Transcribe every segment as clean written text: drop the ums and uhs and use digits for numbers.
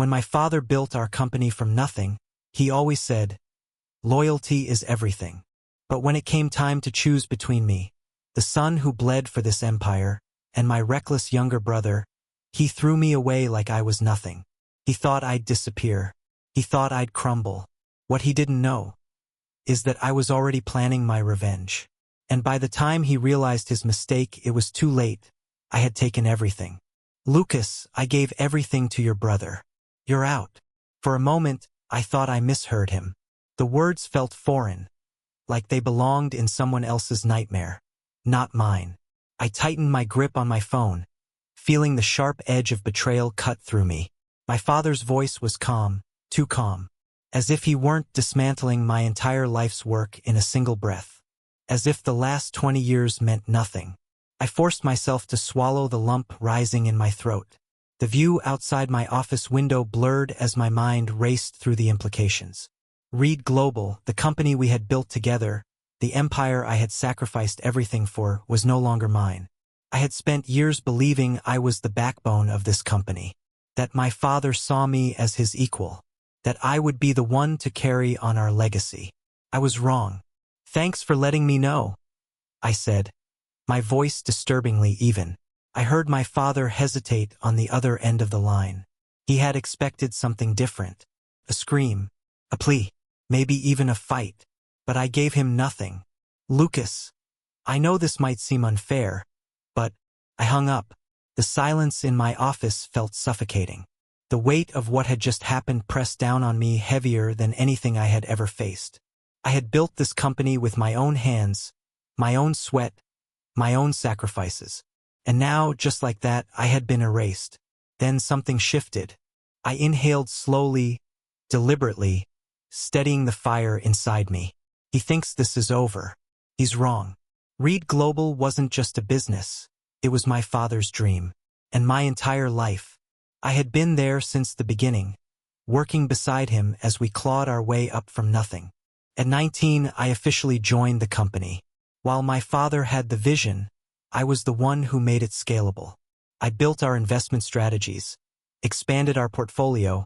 When my father built our company from nothing, he always said, "Loyalty is everything." But when it came time to choose between me, the son who bled for this empire, and my reckless younger brother, he threw me away like I was nothing. He thought I'd disappear. He thought I'd crumble. What he didn't know is that I was already planning my revenge. And by the time he realized his mistake, it was too late. I had taken everything. "Lucas, I gave everything to your brother. You're out." For a moment, I thought I misheard him. The words felt foreign, like they belonged in someone else's nightmare, not mine. I tightened my grip on my phone, feeling the sharp edge of betrayal cut through me. My father's voice was calm, too calm, as if he weren't dismantling my entire life's work in a single breath, as if the last 20 years meant nothing. I forced myself to swallow the lump rising in my throat. The view outside my office window blurred as my mind raced through the implications. Reed Global, the company we had built together, the empire I had sacrificed everything for, was no longer mine. I had spent years believing I was the backbone of this company, that my father saw me as his equal, that I would be the one to carry on our legacy. I was wrong. "Thanks for letting me know," I said, my voice disturbingly even. I heard my father hesitate on the other end of the line. He had expected something different. A scream, a plea, maybe even a fight. But I gave him nothing. "Lucas, I know this might seem unfair, but..." I hung up. The silence in my office felt suffocating. The weight of what had just happened pressed down on me heavier than anything I had ever faced. I had built this company with my own hands, my own sweat, my own sacrifices. And now, just like that, I had been erased. Then something shifted. I inhaled slowly, deliberately, steadying the fire inside me. He thinks this is over. He's wrong. Reed Global wasn't just a business. It was my father's dream. And my entire life. I had been there since the beginning, working beside him as we clawed our way up from nothing. At 19, I officially joined the company. While my father had the vision, I was the one who made it scalable. I built our investment strategies, expanded our portfolio,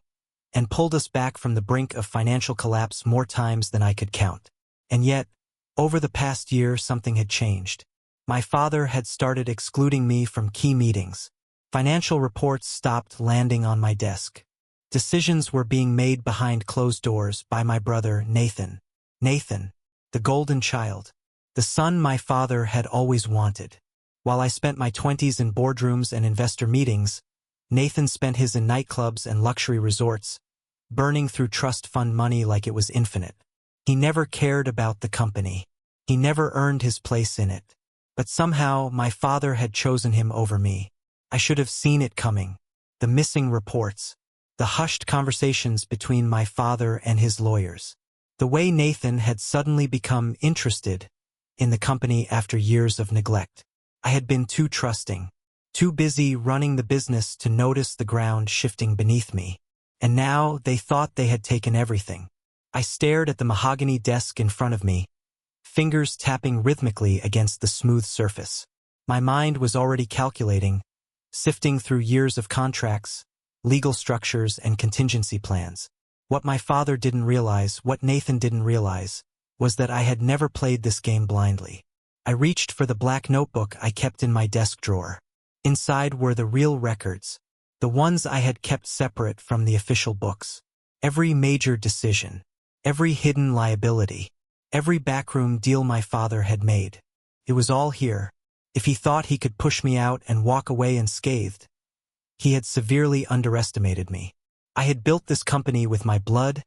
and pulled us back from the brink of financial collapse more times than I could count. And yet, over the past year, something had changed. My father had started excluding me from key meetings. Financial reports stopped landing on my desk. Decisions were being made behind closed doors by my brother, Nathan. Nathan, the golden child, the son my father had always wanted. While I spent my 20s in boardrooms and investor meetings, Nathan spent his in nightclubs and luxury resorts, burning through trust fund money like it was infinite. He never cared about the company. He never earned his place in it. But somehow, my father had chosen him over me. I should have seen it coming. The missing reports, the hushed conversations between my father and his lawyers, the way Nathan had suddenly become interested in the company after years of neglect. I had been too trusting, too busy running the business to notice the ground shifting beneath me. And now they thought they had taken everything. I stared at the mahogany desk in front of me, fingers tapping rhythmically against the smooth surface. My mind was already calculating, sifting through years of contracts, legal structures, and contingency plans. What my father didn't realize, what Nathan didn't realize, was that I had never played this game blindly. I reached for the black notebook I kept in my desk drawer. Inside were the real records, the ones I had kept separate from the official books. Every major decision, every hidden liability, every backroom deal my father had made. It was all here. If he thought he could push me out and walk away unscathed, he had severely underestimated me. I had built this company with my blood,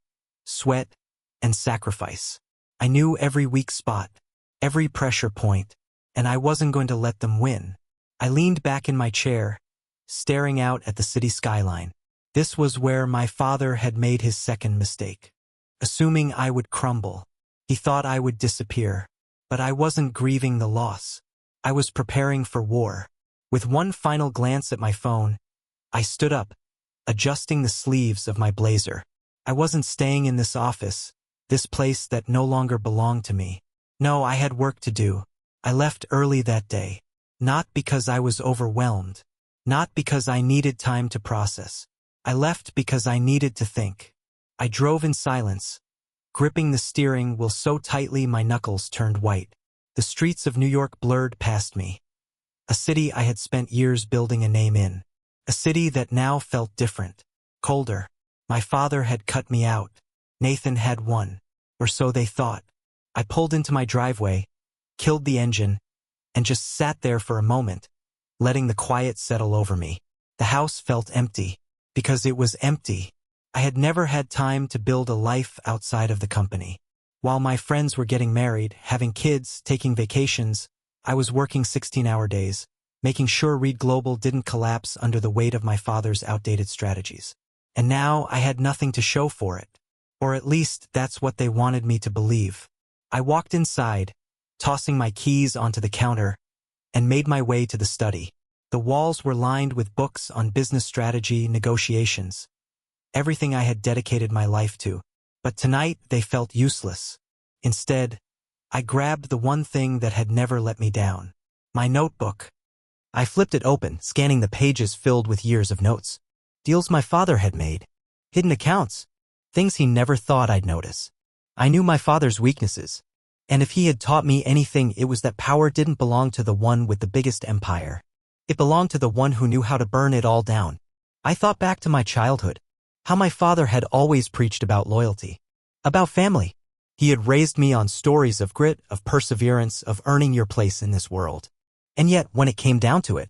sweat, and sacrifice. I knew every weak spot, every pressure point, and I wasn't going to let them win. I leaned back in my chair, staring out at the city skyline. This was where my father had made his second mistake. Assuming I would crumble. He thought I would disappear. But I wasn't grieving the loss. I was preparing for war. With one final glance at my phone, I stood up, adjusting the sleeves of my blazer. I wasn't staying in this office, this place that no longer belonged to me. No, I had work to do. I left early that day. Not because I was overwhelmed. Not because I needed time to process. I left because I needed to think. I drove in silence, gripping the steering wheel so tightly my knuckles turned white. The streets of New York blurred past me. A city I had spent years building a name in. A city that now felt different, colder. My father had cut me out. Nathan had won. Or so they thought. I pulled into my driveway, killed the engine, and just sat there for a moment, letting the quiet settle over me. The house felt empty. Because it was empty. I had never had time to build a life outside of the company. While my friends were getting married, having kids, taking vacations, I was working 16-hour days, making sure Reed Global didn't collapse under the weight of my father's outdated strategies. And now I had nothing to show for it. Or at least that's what they wanted me to believe. I walked inside, tossing my keys onto the counter, and made my way to the study. The walls were lined with books on business strategy, negotiations, everything I had dedicated my life to. But tonight they felt useless. Instead, I grabbed the one thing that had never let me down. My notebook. I flipped it open, scanning the pages filled with years of notes. Deals my father had made. Hidden accounts. Things he never thought I'd notice. I knew my father's weaknesses. And if he had taught me anything, it was that power didn't belong to the one with the biggest empire. It belonged to the one who knew how to burn it all down. I thought back to my childhood. How my father had always preached about loyalty. About family. He had raised me on stories of grit, of perseverance, of earning your place in this world. And yet, when it came down to it,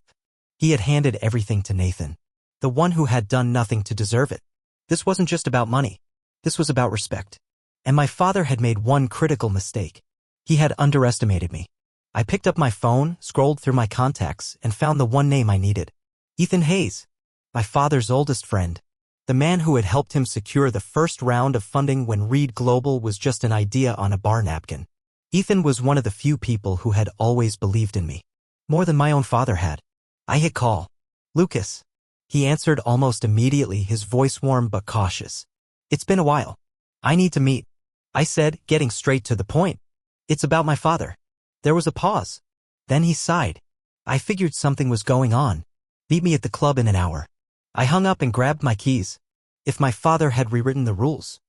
he had handed everything to Nathan. The one who had done nothing to deserve it. This wasn't just about money. This was about respect. And my father had made one critical mistake. He had underestimated me. I picked up my phone, scrolled through my contacts, and found the one name I needed. Ethan Hayes. My father's oldest friend. The man who had helped him secure the first round of funding when Reed Global was just an idea on a bar napkin. Ethan was one of the few people who had always believed in me. More than my own father had. I hit call. Lucas. He answered almost immediately, his voice warm but cautious. It's been a while. I need to meet. I said, getting straight to the point. It's about my father. There was a pause. Then he sighed. I figured something was going on. Meet me at the club in an hour. I hung up and grabbed my keys. If my father had rewritten the rules,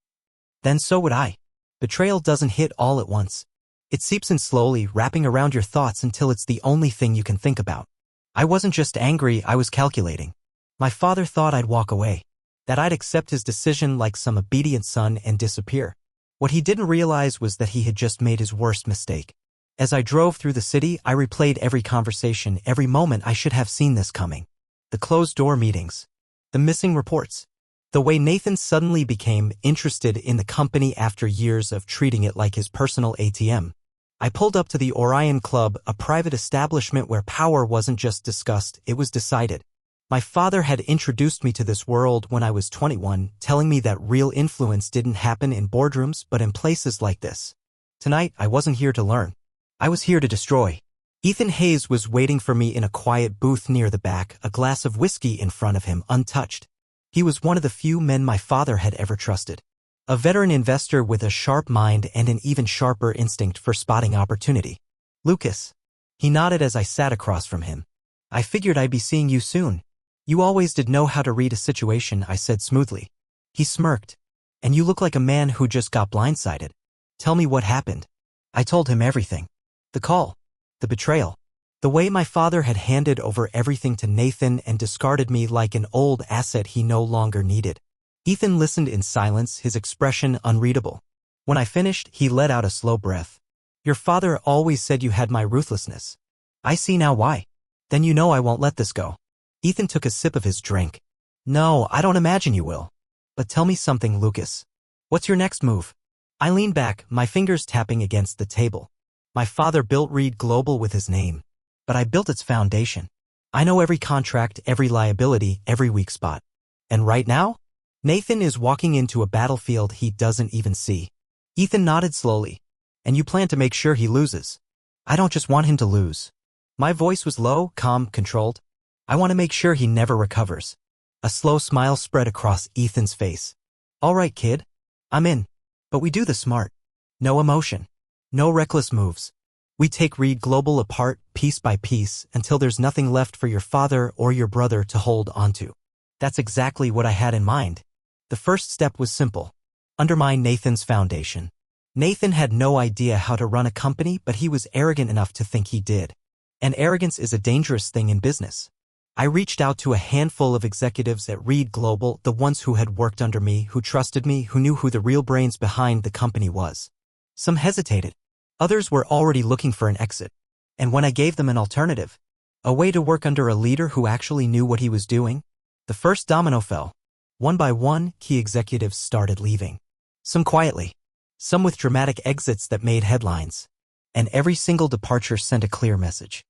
then so would I. Betrayal doesn't hit all at once. It seeps in slowly, wrapping around your thoughts until it's the only thing you can think about. I wasn't just angry, I was calculating. My father thought I'd walk away. That I'd accept his decision like some obedient son and disappear. What he didn't realize was that he had just made his worst mistake. As I drove through the city, I replayed every conversation, every moment. I should have seen this coming. The closed-door meetings. The missing reports. The way Nathan suddenly became interested in the company after years of treating it like his personal ATM. I pulled up to the Orion Club, a private establishment where power wasn't just discussed, it was decided. My father had introduced me to this world when I was 21, telling me that real influence didn't happen in boardrooms but in places like this. Tonight, I wasn't here to learn. I was here to destroy. Ethan Hayes was waiting for me in a quiet booth near the back, a glass of whiskey in front of him, untouched. He was one of the few men my father had ever trusted. A veteran investor with a sharp mind and an even sharper instinct for spotting opportunity. Lucas. He nodded as I sat across from him. I figured I'd be seeing you soon. You always did know how to read a situation, I said smoothly. He smirked. And you look like a man who just got blindsided. Tell me what happened. I told him everything. The call. The betrayal. The way my father had handed over everything to Nathan and discarded me like an old asset he no longer needed. Ethan listened in silence, his expression unreadable. When I finished, he let out a slow breath. Your father always said you had my ruthlessness. I see now why. Then you know I won't let this go. Ethan took a sip of his drink. No, I don't imagine you will. But tell me something, Lucas. What's your next move? I leaned back, my fingers tapping against the table. My father built Reed Global with his name. But I built its foundation. I know every contract, every liability, every weak spot. And right now, Nathan is walking into a battlefield he doesn't even see. Ethan nodded slowly. And you plan to make sure he loses. I don't just want him to lose. My voice was low, calm, controlled. I want to make sure he never recovers. A slow smile spread across Ethan's face. All right, kid. I'm in. But we do this smart. No emotion. No reckless moves. We take Reed Global apart, piece by piece, until there's nothing left for your father or your brother to hold onto. That's exactly what I had in mind. The first step was simple. Undermine Nathan's foundation. Nathan had no idea how to run a company, but he was arrogant enough to think he did. And arrogance is a dangerous thing in business. I reached out to a handful of executives at Reed Global, the ones who had worked under me, who trusted me, who knew who the real brains behind the company was. Some hesitated. Others were already looking for an exit. And when I gave them an alternative, a way to work under a leader who actually knew what he was doing, the first domino fell. One by one, key executives started leaving. Some quietly, some with dramatic exits that made headlines. And every single departure sent a clear message.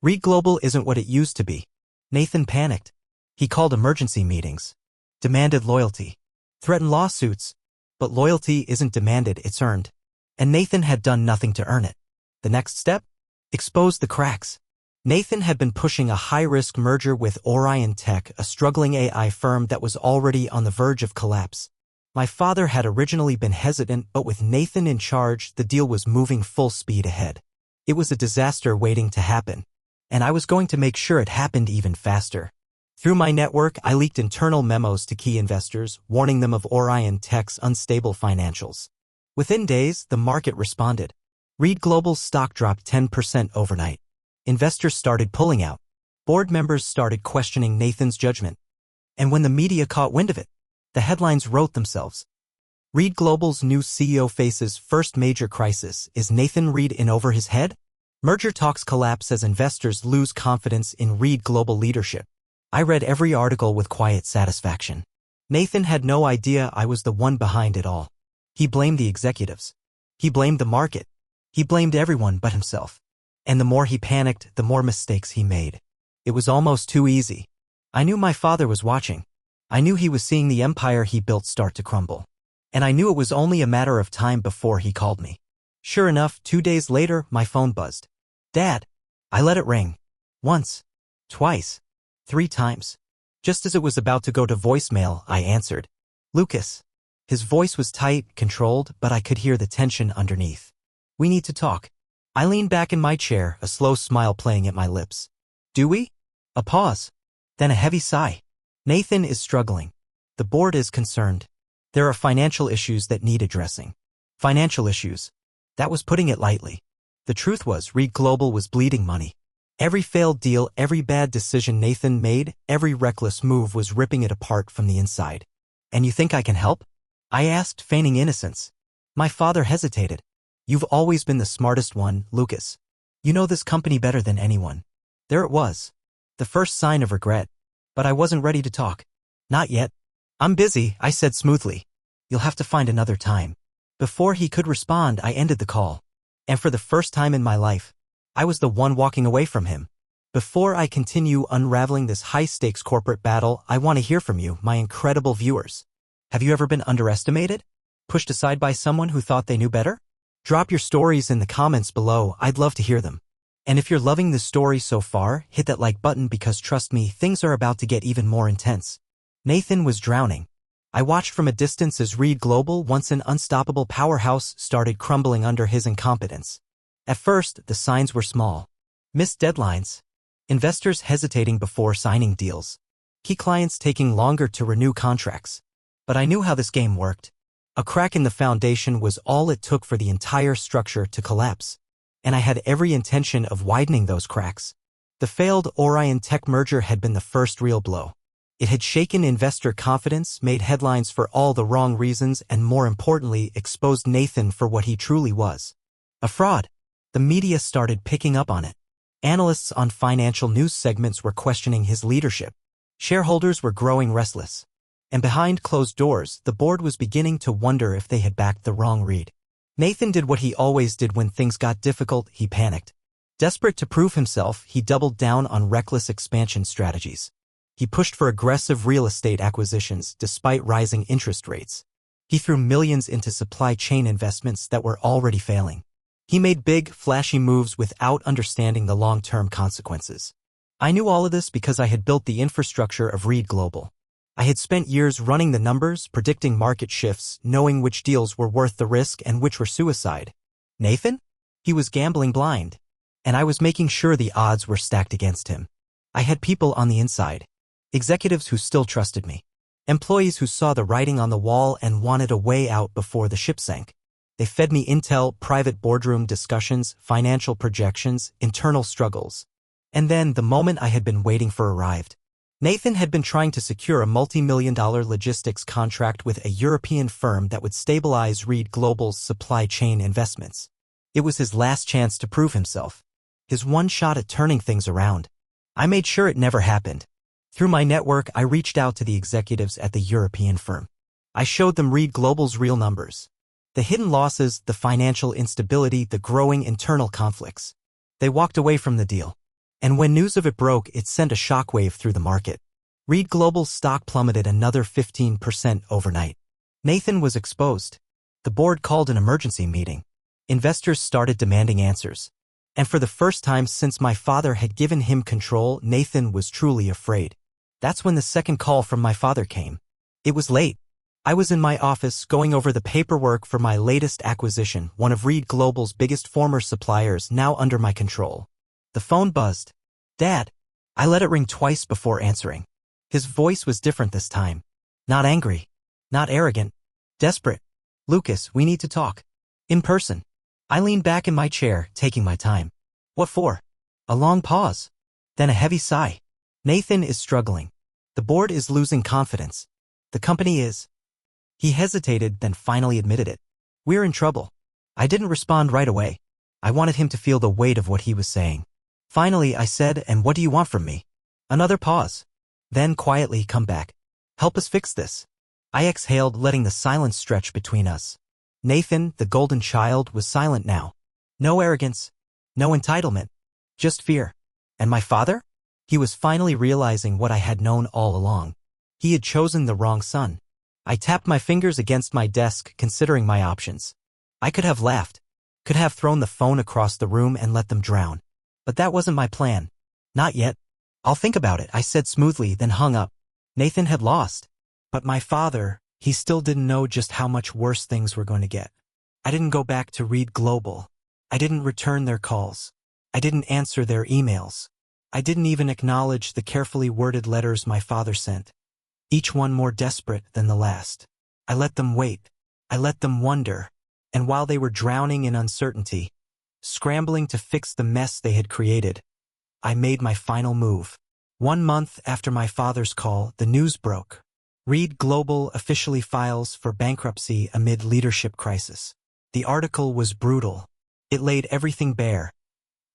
Reed Global isn't what it used to be. Nathan panicked. He called emergency meetings, demanded loyalty, threatened lawsuits. But loyalty isn't demanded, it's earned. And Nathan had done nothing to earn it. The next step? Expose the cracks. Nathan had been pushing a high-risk merger with Orion Tech, a struggling AI firm that was already on the verge of collapse. My father had originally been hesitant, but with Nathan in charge, the deal was moving full speed ahead. It was a disaster waiting to happen, and I was going to make sure it happened even faster. Through my network, I leaked internal memos to key investors, warning them of Orion Tech's unstable financials. Within days, the market responded. Reed Global's stock dropped 10% overnight. Investors started pulling out. Board members started questioning Nathan's judgment. And when the media caught wind of it, the headlines wrote themselves. Reed Global's new CEO faces first major crisis. Is Nathan Reed in over his head? Merger talks collapse as investors lose confidence in Reed Global leadership. I read every article with quiet satisfaction. Nathan had no idea I was the one behind it all. He blamed the executives. He blamed the market. He blamed everyone but himself. And the more he panicked, the more mistakes he made. It was almost too easy. I knew my father was watching. I knew he was seeing the empire he built start to crumble. And I knew it was only a matter of time before he called me. Sure enough, 2 days later, my phone buzzed. Dad. I let it ring. Once. Twice. 3 times. Just as it was about to go to voicemail, I answered. Lucas. His voice was tight, controlled, but I could hear the tension underneath. We need to talk. I leaned back in my chair, a slow smile playing at my lips. Do we? A pause. Then a heavy sigh. Nathan is struggling. The board is concerned. There are financial issues that need addressing. Financial issues. That was putting it lightly. The truth was, Reed Global was bleeding money. Every failed deal, every bad decision Nathan made, every reckless move was ripping it apart from the inside. And you think I can help? I asked, feigning innocence. My father hesitated. You've always been the smartest one, Lucas. You know this company better than anyone. There it was. The first sign of regret. But I wasn't ready to talk. Not yet. I'm busy, I said smoothly. You'll have to find another time. Before he could respond, I ended the call. And for the first time in my life, I was the one walking away from him. Before I continue unraveling this high-stakes corporate battle, I want to hear from you, my incredible viewers. Have you ever been underestimated? Pushed aside by someone who thought they knew better? Drop your stories in the comments below, I'd love to hear them. And if you're loving this story so far, hit that like button because trust me, things are about to get even more intense. Nathan was drowning. I watched from a distance as Reed Global, once an unstoppable powerhouse, started crumbling under his incompetence. At first, the signs were small. Missed deadlines. Investors hesitating before signing deals. Key clients taking longer to renew contracts. But I knew how this game worked. A crack in the foundation was all it took for the entire structure to collapse. And I had every intention of widening those cracks. The failed Orion Tech merger had been the first real blow. It had shaken investor confidence, made headlines for all the wrong reasons, and more importantly, exposed Nathan for what he truly was. A fraud. The media started picking up on it. Analysts on financial news segments were questioning his leadership. Shareholders were growing restless. And behind closed doors, the board was beginning to wonder if they had backed the wrong Reed. Nathan did what he always did when things got difficult, he panicked. Desperate to prove himself, he doubled down on reckless expansion strategies. He pushed for aggressive real estate acquisitions despite rising interest rates. He threw millions into supply chain investments that were already failing. He made big, flashy moves without understanding the long-term consequences. I knew all of this because I had built the infrastructure of Reed Global. I had spent years running the numbers, predicting market shifts, knowing which deals were worth the risk and which were suicide. Nathan? He was gambling blind. And I was making sure the odds were stacked against him. I had people on the inside. Executives who still trusted me. Employees who saw the writing on the wall and wanted a way out before the ship sank. They fed me intel, private boardroom discussions, financial projections, internal struggles. And then the moment I had been waiting for arrived. Nathan had been trying to secure a multi-million-dollar logistics contract with a European firm that would stabilize Reed Global's supply chain investments. It was his last chance to prove himself. His one shot at turning things around. I made sure it never happened. Through my network, I reached out to the executives at the European firm. I showed them Reed Global's real numbers. The hidden losses, the financial instability, the growing internal conflicts. They walked away from the deal. And when news of it broke, it sent a shockwave through the market. Reed Global's stock plummeted another 15% overnight. Nathan was exposed. The board called an emergency meeting. Investors started demanding answers. And for the first time since my father had given him control, Nathan was truly afraid. That's when the second call from my father came. It was late. I was in my office going over the paperwork for my latest acquisition, one of Reed Global's biggest former suppliers now under my control. The phone buzzed. Dad. I let it ring twice before answering. His voice was different this time. Not angry. Not arrogant. Desperate. Lucas, we need to talk. In person. I leaned back in my chair, taking my time. What for? A long pause. Then a heavy sigh. Nathan is struggling. The board is losing confidence. The company is. He hesitated, then finally admitted it. We're in trouble. I didn't respond right away. I wanted him to feel the weight of what he was saying. Finally, I said, and what do you want from me? Another pause. Then quietly come back. Help us fix this. I exhaled, letting the silence stretch between us. Nathan, the golden child, was silent now. No arrogance. No entitlement. Just fear. And my father? He was finally realizing what I had known all along. He had chosen the wrong son. I tapped my fingers against my desk, considering my options. I could have laughed. Could have thrown the phone across the room and let them drown. But that wasn't my plan. Not yet. I'll think about it, I said smoothly, then hung up. Nathan had lost. But my father, he still didn't know just how much worse things were going to get. I didn't go back to Reed Global. I didn't return their calls. I didn't answer their emails. I didn't even acknowledge the carefully worded letters my father sent. Each one more desperate than the last. I let them wait. I let them wonder. And while they were drowning in uncertainty, scrambling to fix the mess they had created, I made my final move. 1 month after my father's call, the news broke. Reed Global officially files for bankruptcy amid leadership crisis. The article was brutal. It laid everything bare.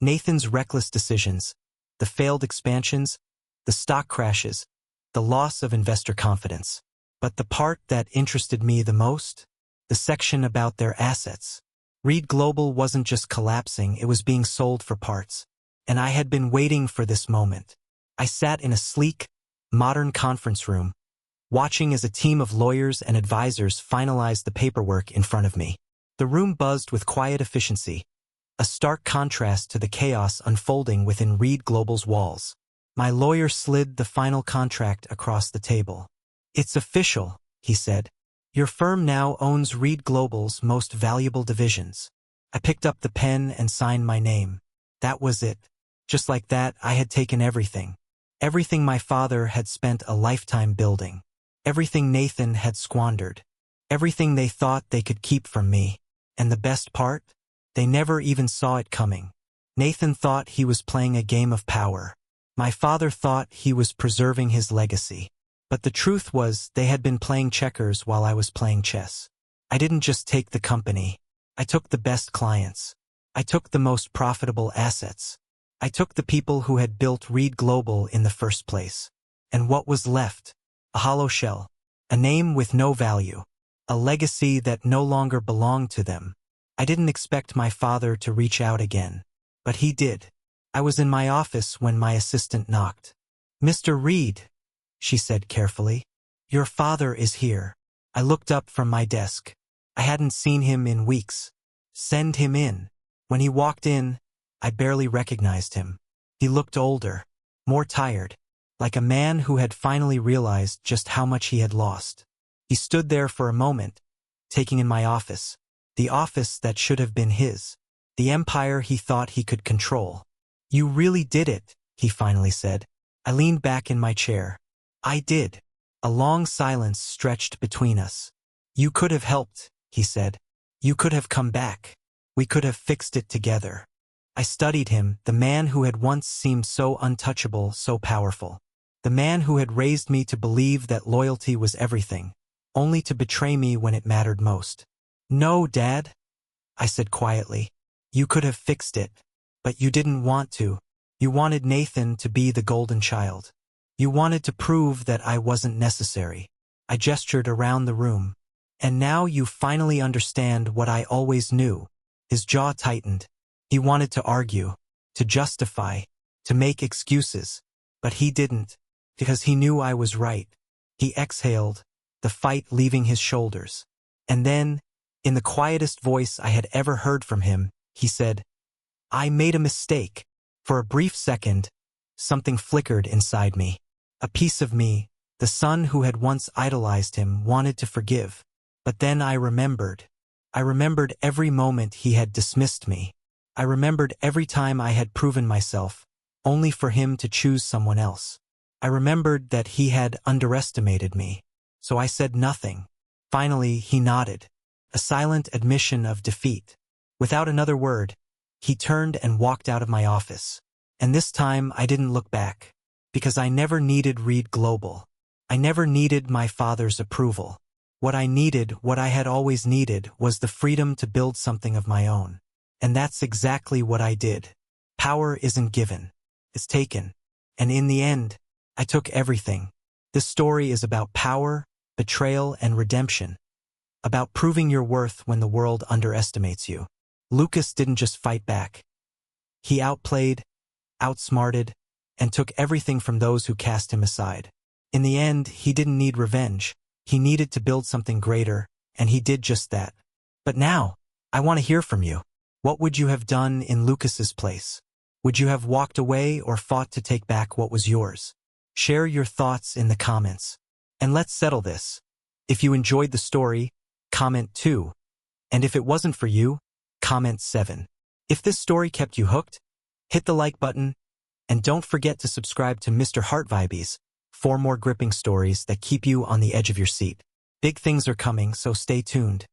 Nathan's reckless decisions, the failed expansions, the stock crashes, the loss of investor confidence. But the part that interested me the most? The section about their assets. Reed Global wasn't just collapsing, it was being sold for parts. And I had been waiting for this moment. I sat in a sleek, modern conference room, watching as a team of lawyers and advisors finalized the paperwork in front of me. The room buzzed with quiet efficiency, a stark contrast to the chaos unfolding within Reed Global's walls. My lawyer slid the final contract across the table. It's official, he said. Your firm now owns Reed Global's most valuable divisions. I picked up the pen and signed my name. That was it. Just like that, I had taken everything. Everything my father had spent a lifetime building. Everything Nathan had squandered. Everything they thought they could keep from me. And the best part? They never even saw it coming. Nathan thought he was playing a game of power. My father thought he was preserving his legacy. But the truth was, they had been playing checkers while I was playing chess. I didn't just take the company. I took the best clients. I took the most profitable assets. I took the people who had built Reed Global in the first place. And what was left? A hollow shell. A name with no value. A legacy that no longer belonged to them. I didn't expect my father to reach out again. But he did. I was in my office when my assistant knocked. Mr. Reed, she said carefully. Your father is here. I looked up from my desk. I hadn't seen him in weeks. Send him in. When he walked in, I barely recognized him. He looked older, more tired, like a man who had finally realized just how much he had lost. He stood there for a moment, taking in my office, the office that should have been his, the empire he thought he could control. You really did it, he finally said. I leaned back in my chair. I did. A long silence stretched between us. You could have helped, he said. You could have come back. We could have fixed it together. I studied him, the man who had once seemed so untouchable, so powerful. The man who had raised me to believe that loyalty was everything, only to betray me when it mattered most. No, Dad, I said quietly. You could have fixed it. But you didn't want to. You wanted Nathan to be the golden child. You wanted to prove that I wasn't necessary. I gestured around the room. And now you finally understand what I always knew. His jaw tightened. He wanted to argue, to justify, to make excuses. But he didn't, because he knew I was right. He exhaled, the fight leaving his shoulders. And then, in the quietest voice I had ever heard from him, he said, I made a mistake. For a brief second, something flickered inside me. A piece of me, the son who had once idolized him, wanted to forgive. But then I remembered. I remembered every moment he had dismissed me. I remembered every time I had proven myself, only for him to choose someone else. I remembered that he had underestimated me. So I said nothing. Finally, he nodded. A silent admission of defeat. Without another word, he turned and walked out of my office. And this time I didn't look back. Because I never needed Reed Global. I never needed my father's approval. What I needed, what I had always needed, was the freedom to build something of my own. And that's exactly what I did. Power isn't given. It's taken. And in the end, I took everything. This story is about power, betrayal, and redemption. About proving your worth when the world underestimates you. Lucas didn't just fight back. He outplayed, outsmarted, and took everything from those who cast him aside. In the end, he didn't need revenge. He needed to build something greater, and he did just that. But now, I want to hear from you. What would you have done in Lucas's place? Would you have walked away or fought to take back what was yours? Share your thoughts in the comments. And let's settle this. If you enjoyed the story, comment 2. And if it wasn't for you, comment 7. If this story kept you hooked, hit the like button, and don't forget to subscribe to Mr.HeartVibes for more gripping stories that keep you on the edge of your seat. Big things are coming, so stay tuned.